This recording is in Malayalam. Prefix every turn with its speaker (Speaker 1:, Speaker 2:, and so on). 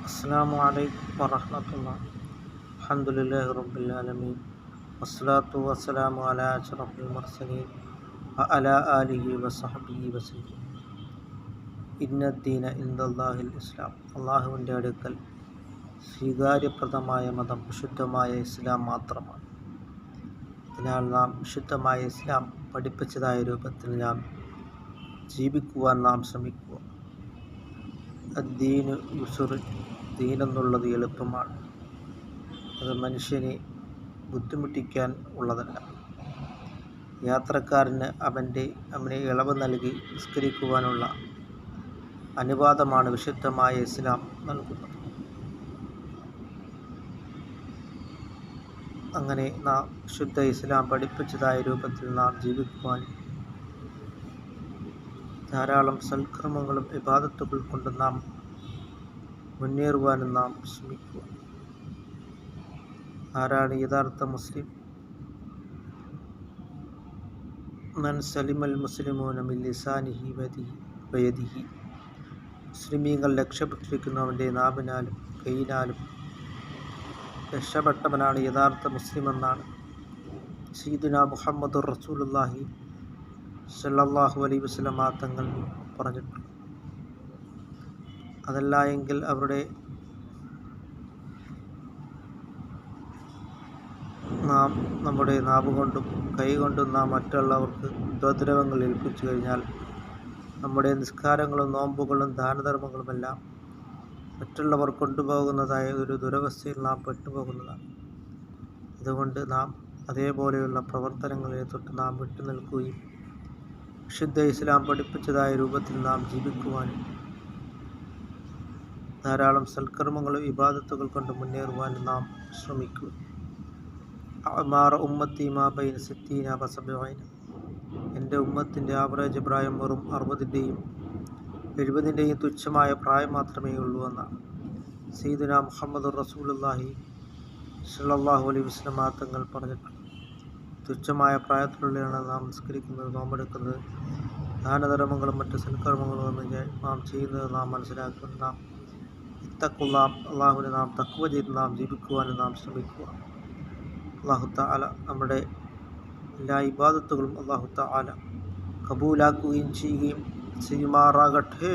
Speaker 1: അസ്സലാമു അലൈക്കും വറഹ്മത്തുള്ളാഹി. അൽഹംദുലില്ലാഹി റബ്ബിൽ ആലമീൻ. വസ്സലാത്തു വസ്സലാമു അലാ അഷ്റഫിൽ മുർസലീൻ വഅലാ ആലിഹി വസഹ്ബിഹി വസല്ലം. ഇന്നദ്ദീന ഇൻദല്ലാഹിൽ ഇസ്ലാം. അള്ളാഹുവിൻ്റെ അടുക്കൽ സ്വീകാര്യപ്രദമായ മതം വിശുദ്ധമായ ഇസ്ലാം മാത്രമാണ്. അതിനാൽ നാം വിശുദ്ധമായ ഇസ്ലാം പഠിപ്പിച്ചതായ രൂപത്തിൽ നാം ജീവിക്കുവാൻ നാം ശ്രമിക്കുക. അദ്ദീനു യുസ്ർ, ദീനെന്നുള്ളത് എളുപ്പമാണ്. അത് മനുഷ്യനെ ബുദ്ധിമുട്ടിക്കാൻ ഉള്ളതല്ല. യാത്രക്കാരന് അവനെ ഇളവ് നൽകി നിസ്കരിക്കുവാനുള്ള അനുവാദമാണ് വിശുദ്ധമായ ഇസ്ലാം നൽകുന്നത്. അങ്ങനെ നാം വിശുദ്ധ ഇസ്ലാം പഠിപ്പിച്ചതായ രൂപത്തിൽ നാം ജീവിക്കുവാൻ ധാരാളം സൽക്കർമ്മങ്ങളും ഇബാദത്തുകൾ കൊണ്ട് നാം മുന്നേറുവാനും നാം ശ്രമിക്കുക. ആരാണ് യഥാർത്ഥ മുസ്ലിം? മൻ സലിമൽ മുസ്ലിമൂന മിൻ ലിസാനിഹി വയദിഹി. മുസ്ലിമീങ്ങൾ രക്ഷപ്പെട്ടിരിക്കുന്നവൻ്റെ നാവിനാലും കൈയിനാലും രക്ഷപ്പെട്ടവനാണ് യഥാർത്ഥ മുസ്ലിം എന്നാണ് സയ്യിദുനാ മുഹമ്മദുർ റസൂലുള്ളാഹി സ്വല്ലല്ലാഹു അലൈഹി വസല്ലം തങ്ങൾ പറഞ്ഞിട്ടുണ്ട്. അതല്ല എങ്കിൽ നമ്മുടെ നാവുകൊണ്ടും കൈകൊണ്ടും നാം മറ്റുള്ളവർക്ക് ഉപദ്രവങ്ങൾ ഏൽപ്പിച്ചു കഴിഞ്ഞാൽ നമ്മുടെ നിസ്കാരങ്ങളും നോമ്പുകളും ദാനധർമ്മങ്ങളുമെല്ലാം മറ്റുള്ളവർ കൊണ്ടുപോകുന്നതായ ഒരു ദുരവസ്ഥയിൽ നാം പെട്ടുപോകുന്നതാണ്. അതുകൊണ്ട് നാം അതേപോലെയുള്ള പ്രവർത്തനങ്ങളെ തൊട്ട് നാം വിട്ടുനിൽക്കുകയും വിശുദ്ധ ഇസ്ലാം പഠിപ്പിച്ചതായ രൂപത്തിൽ നാം ജീവിക്കുവാനും ധാരാളം സൽക്കർമ്മങ്ങളും ഇബാദത്തുകൾ കൊണ്ട് മുന്നേറുവാനും നാം ശ്രമിക്കുക. അഅ്മാറ ഉമ്മത്തി മാ ബൈന സിത്തീന വ സബഈന. എൻ്റെ ഉമ്മത്തിൻ്റെ ആവറേജ് പ്രായം വെറും 60-ൻ്റെയും 70-ൻ്റെയും തുച്ഛമായ പ്രായം മാത്രമേ ഉള്ളൂ എന്നാണ് സയ്യിദുനാ മുഹമ്മദുർ റസൂലുള്ളാഹി സ്വല്ലല്ലാഹു അലൈഹി വസല്ലം തങ്ങൾ പറഞ്ഞിട്ടുണ്ട്. തുച്ഛമായ പ്രായത്തിലുള്ളതാണ് നാം നിസ്കരിക്കുന്നത്, നോമ്പെടുക്കുന്നത്, ദാനധർമ്മങ്ങളും മറ്റ് സൽക്കർമ്മങ്ങളും എന്ന് നാം ചെയ്യുന്നത് നാം മനസ്സിലാക്കുന്നത്. നാം അള്ളാഹുവിനെ നാം തഖ്വ ചെയ്ത് നാം ജീവിക്കുവാനും നാം ശ്രമിക്കുക. അല്ലാഹു തആല നമ്മുടെ എല്ലാ ഇബാദത്തുകളും അല്ലാഹു തആല കബൂലാക്കുകയും ചെയ്യുമാറാകട്ടെ.